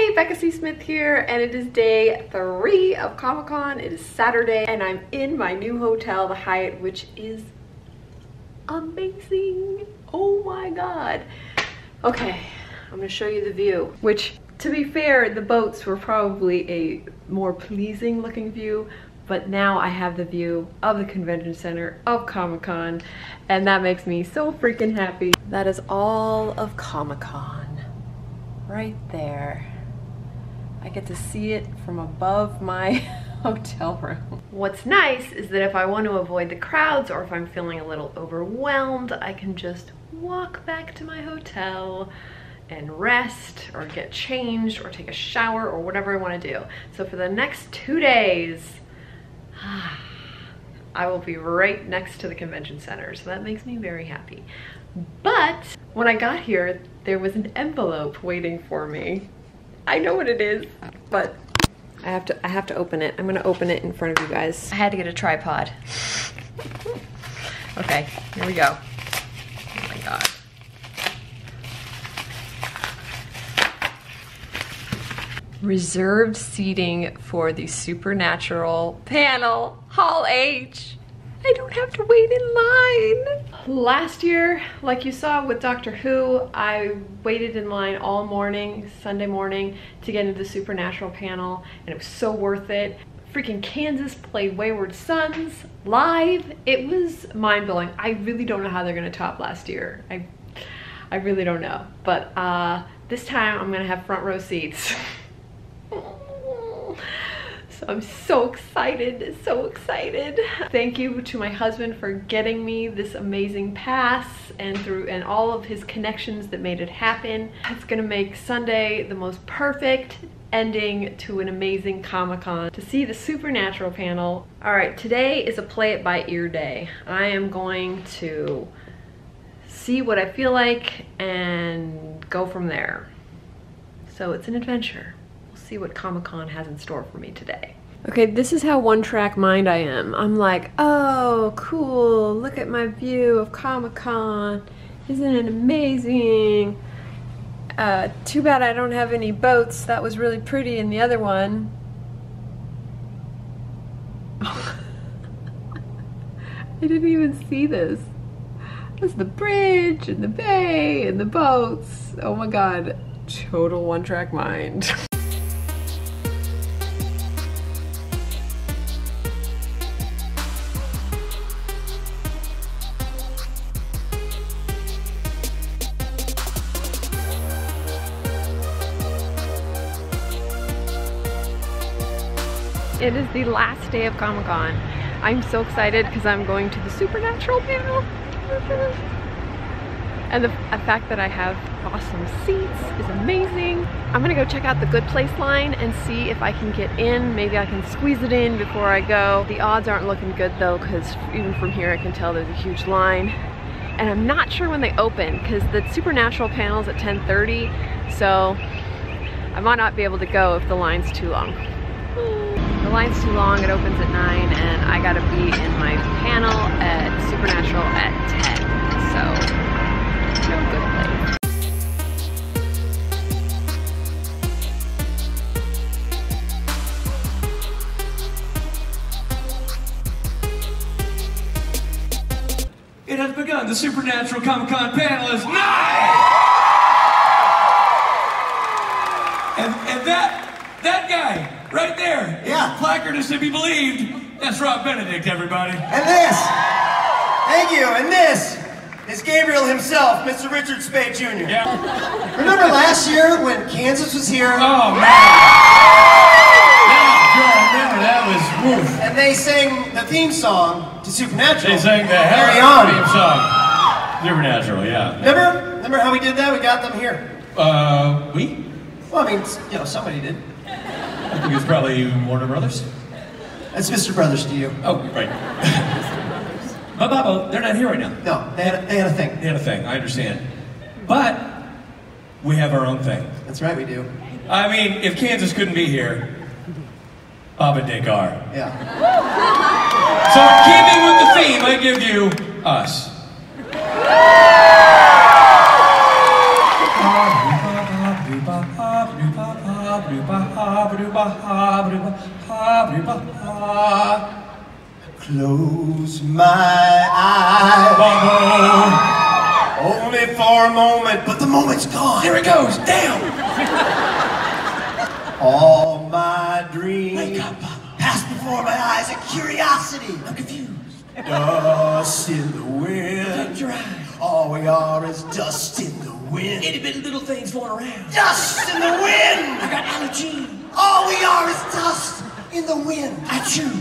Hey, Becca C. Smith here, and it is day 3 of Comic-Con. It is Saturday, and I'm in my new hotel, the Hyatt, which is amazing. Oh my god. Okay, I'm gonna show you the view, which, to be fair, the boats were probably a more pleasing looking view, but now I have the view of the convention center of Comic-Con, and that makes me so freaking happy. That is all of Comic-Con right there. I get to see it from above my hotel room. What's nice is that if I want to avoid the crowds or if I'm feeling a little overwhelmed, I can just walk back to my hotel and rest or get changed or take a shower or whatever I want to do. So for the next 2 days, I will be right next to the convention center, so that makes me very happy. But when I got here, there was an envelope waiting for me. I know what it is, but I have to open it. I'm gonna open it in front of you guys. I had to get a tripod. Okay, here we go. Oh my god. Reserved seating for the Supernatural panel, Hall H. I don't have to wait in line. Last year, like you saw with Doctor Who, I waited in line all morning, Sunday morning, to get into the Supernatural panel, and it was so worth it. Freaking Kansas played Wayward Sons live. It was mind-blowing. I really don't know how they're gonna top last year. I really don't know. But this time I'm gonna have front row seats. So I'm so excited, so excited. Thank you to my husband for getting me this amazing pass and all of his connections that made it happen. It's gonna make Sunday the most perfect ending to an amazing Comic-Con to see the Supernatural panel. All right, today is a play it by ear day. I am going to see what I feel like and go from there. So it's an adventure. See what Comic-Con has in store for me today. Okay, this is how one-track mind I am. I'm like, oh, cool, look at my view of Comic-Con. Isn't it amazing? Too bad I don't have any boats. That was really pretty in the other one. I didn't even see this. There's the bridge and the bay and the boats. Oh my god, total one-track mind. It is the last day of Comic-Con. I'm so excited because I'm going to the Supernatural panel. And the fact that I have awesome seats is amazing. I'm gonna go check out the Good Place line and see if I can get in. Maybe I can squeeze it in before I go. The odds aren't looking good though, because even from here I can tell there's a huge line. And I'm not sure when they open because the Supernatural panel's at 10:30, so I might not be able to go if the line's too long. The line's too long, it opens at 9, and I gotta be in my panel at Supernatural at 10, so no good place. It has begun. The Supernatural Comic-Con panel is live! And that guy, right there. Yeah. Placard is to be believed. That's Rob Benedict, everybody. And this, thank you, and this is Gabriel himself, Mr. Richard Spade Jr. Yeah. Remember last year when Kansas was here? Oh, man. Yeah, I remember that was woof. And they sang the theme song to Supernatural. They sang the Carry hell on. theme song. Supernatural, yeah. Remember how we did that? We got them here. We? Well, I mean, you know, somebody did. I think it was probably Warner Brothers. That's Mr. Brothers to you. Oh, right. But they're not here right now. No, they had a thing. They had a thing, I understand. But we have our own thing. That's right, we do. I mean, if Kansas couldn't be here, Bob and Dick are. Yeah. So keeping with the theme, I give you us. Close my eyes. Only for a moment, but the moment's gone. Here it goes, down! All my dreams pass before my eyes in curiosity. I'm confused. Dust in the wind. Close your eyes. All we are is dust in the wind. Itty bitty little things floating around. Dust in the wind. I got allergy. All we are is dust in the wind. I chew.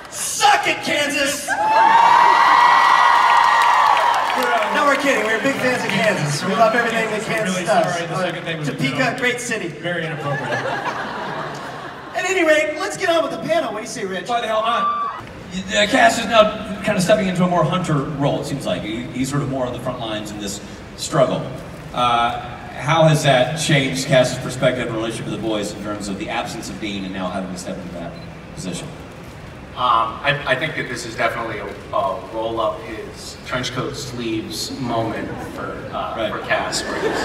Suck it, Kansas! No, we're kidding. We're big fans of Kansas. We love everything that Kansas really does. sorry. The second thing was Topeka, great city. Very inappropriate. At any rate, let's get on with the panel. What do you say, Rich? Why the hell not? Cass is now kind of stepping into a more hunter role, it seems like. He's sort of more on the front lines in this struggle. How has that changed Cass's perspective and relationship with the boys in terms of the absence of Dean and now having to step into that position? I think that this is definitely a roll up his trench coat sleeves moment for Cass. Where he's...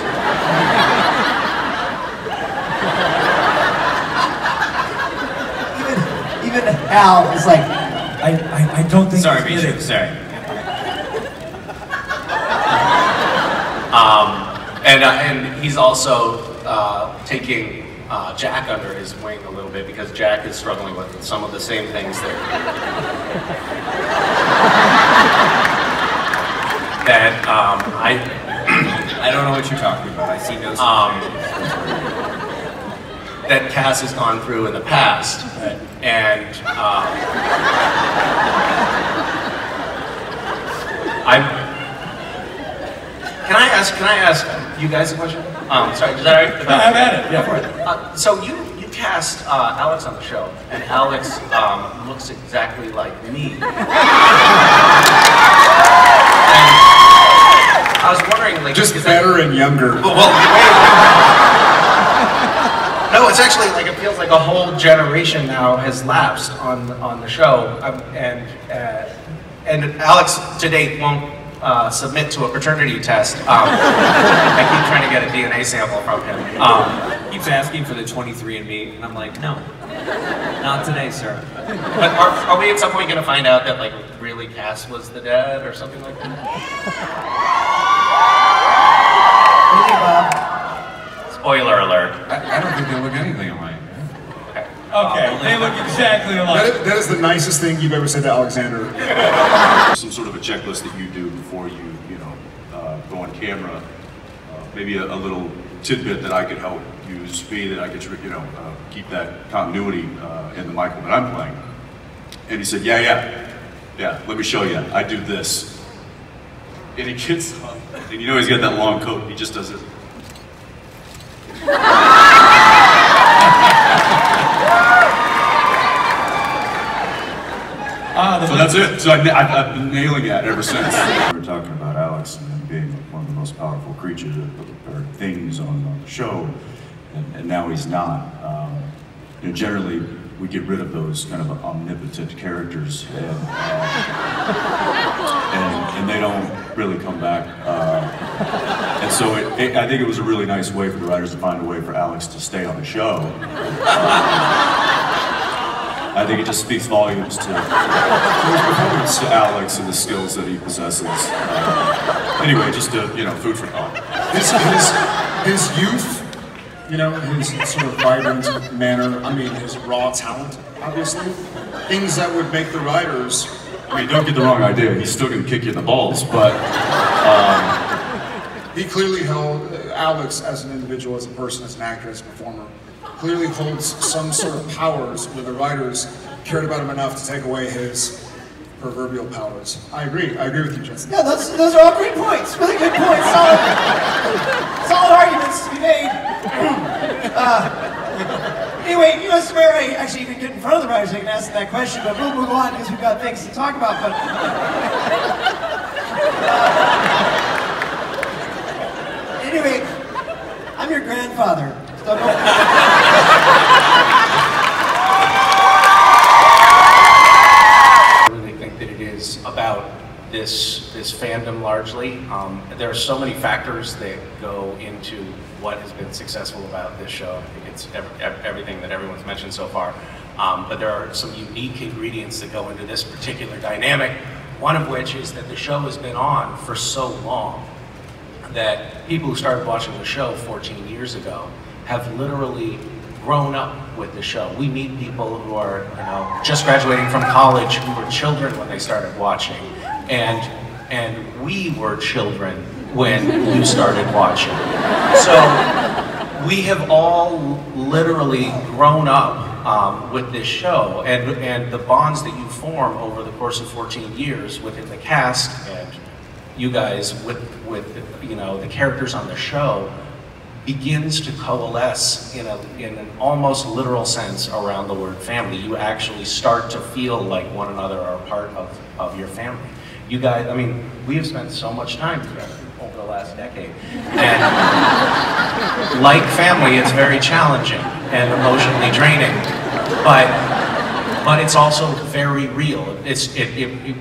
even Al is like, I don't think. Sorry, Beatrice. Sorry. And he's also taking Jack under his wing a little bit because Jack is struggling with some of the same things that I don't know what you're talking about. I see no. That Cass has gone through in the past, and Can I ask you guys a question? Sorry, is that all right? Have at it. Yeah, for it. So you cast Alex on the show, and Alex looks exactly like me. And I was wondering, like, just better and younger. Well, no, it's actually like it feels like a whole generation now has lapsed on the show, and Alex to date won't submit to a paternity test. I keep trying to get a DNA sample from him. Keeps asking for the 23andMe, and I'm like, no, not today, sir. But are we at some point going to find out that like really Cass was the dad or something like that? Spoiler alert. I don't think they look anything alike. Okay, they look exactly alike. That is the nicest thing you've ever said to Alexander. Some sort of a checklist that you do before you go on camera. Maybe a little tidbit that I could help you speed, that I could keep that continuity in the Michael that I'm playing. And he said, yeah, let me show you. I do this. And he gets up, and he's got that long coat. He just does it. So that's it. So I've been nailing it ever since. We were talking about Alex and him being one of the most powerful creatures or things on the show, and now he's not. Generally, we get rid of those kind of omnipotent characters, and they don't really come back. And so I think it was a really nice way for the writers to find a way for Alex to stay on the show. I think it just speaks volumes to his performance, to Alex, and the skills that he possesses. Anyway, just food for thought. His youth, his sort of vibrant manner, his raw talent, obviously, things that would make the writers... don't get the wrong idea, he's still going to kick you in the balls, but... He clearly held, Alex as an individual, as a person, as an actor, as a performer, clearly holds some sort of powers where the writers cared about him enough to take away his proverbial powers. I agree with you, Justin. Yeah, those are all great points. Really good points. Solid arguments to be made. Anyway, this is where I actually even get in front of the writers. I can ask them that question, but we'll move on because we've got things to talk about. But anyway, I'm your grandfather. So I really think that it is about this fandom largely. There are so many factors that go into what has been successful about this show. I think it's everything that everyone's mentioned so far. But there are some unique ingredients that go into this particular dynamic, one of which is that the show has been on for so long that people who started watching the show 14 years ago have literally grown up with the show. We meet people who are, you know, just graduating from college, who were children when they started watching, and we were children when you started watching. So we have all literally grown up with this show, and the bonds that you form over the course of 14 years within the cast and you guys with you know, the characters on the show begins to coalesce in an almost literal sense around the word family. You actually start to feel like one another are part of your family. You guys, I mean, we have spent so much time together over the last decade, and like family, it's very challenging and emotionally draining, but it's also very real.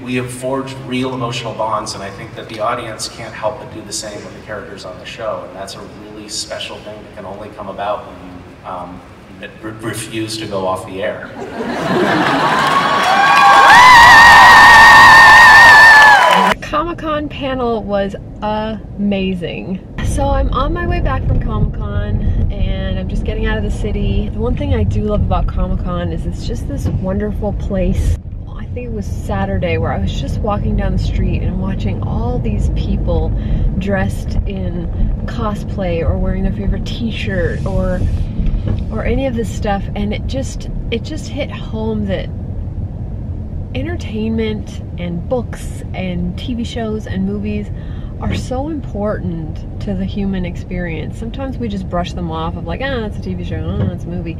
We have forged real emotional bonds, and I think that the audience can't help but do the same with the characters on the show, and that's a really special thing that can only come about when you refuse to go off the air. Comic-Con panel was amazing. So I'm on my way back from Comic-Con and I'm just getting out of the city. The one thing I do love about Comic-Con is it's just this wonderful place. I think it was Saturday where I was just walking down the street and watching all these people dressed in cosplay or wearing their favorite t-shirt or any of this stuff, and it just hit home that entertainment and books and TV shows and movies are so important to the human experience. Sometimes we just brush them off of like, ah, it's a TV show, ah, it's a movie.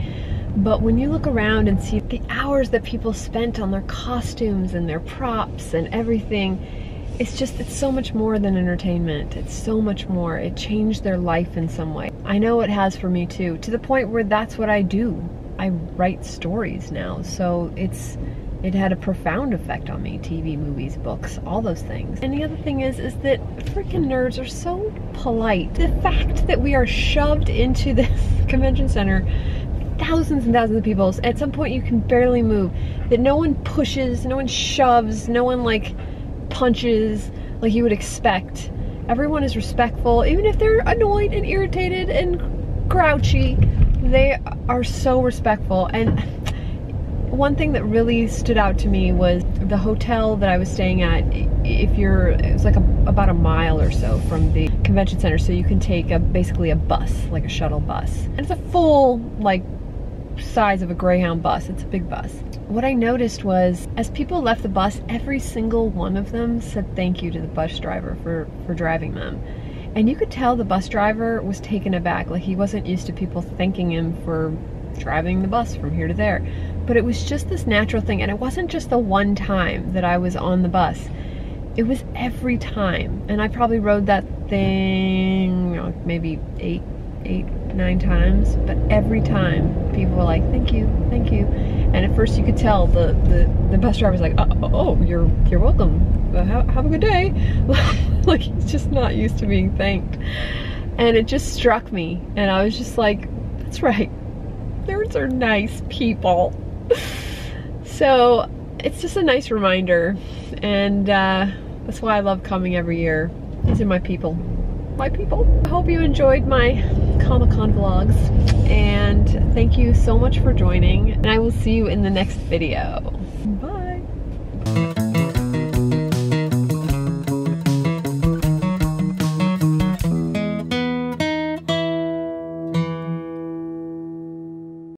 But when you look around and see the hours that people spent on their costumes and their props and everything, it's so much more than entertainment. It's so much more. It changed their life in some way. I know it has for me too, to the point where that's what I do. I write stories now, so it had a profound effect on me. TV, movies, books, all those things. And the other thing is that freaking nerds are so polite. The fact that we are shoved into this convention center, thousands and thousands of people, at some point you can barely move, that no one pushes, no one shoves, no one like punches like you would expect. Everyone is respectful, even if they're annoyed and irritated and grouchy, they are so respectful. And one thing that really stood out to me was the hotel that I was staying at. It was like about a mile or so from the convention center, so you can take basically a bus, like a shuttle bus. And it's a full, like, size of a Greyhound bus. It's a big bus. What I noticed was, as people left the bus, every single one of them said thank you to the bus driver for driving them. And you could tell the bus driver was taken aback, like he wasn't used to people thanking him for driving the bus from here to there. But it was just this natural thing, and it wasn't just the one time that I was on the bus. It was every time, and I probably rode that thing, you know, maybe eight, 9 times, but every time people were like, thank you, thank you. And at first you could tell the bus driver was like, oh, you're welcome, have a good day. Like, he's just not used to being thanked. And it just struck me, and I was just like, that's right, nerds are nice people. So it's just a nice reminder, and that's why I love coming every year. These are my people. My people. I hope you enjoyed my Comic-Con vlogs, and thank you so much for joining, and I will see you in the next video. Bye!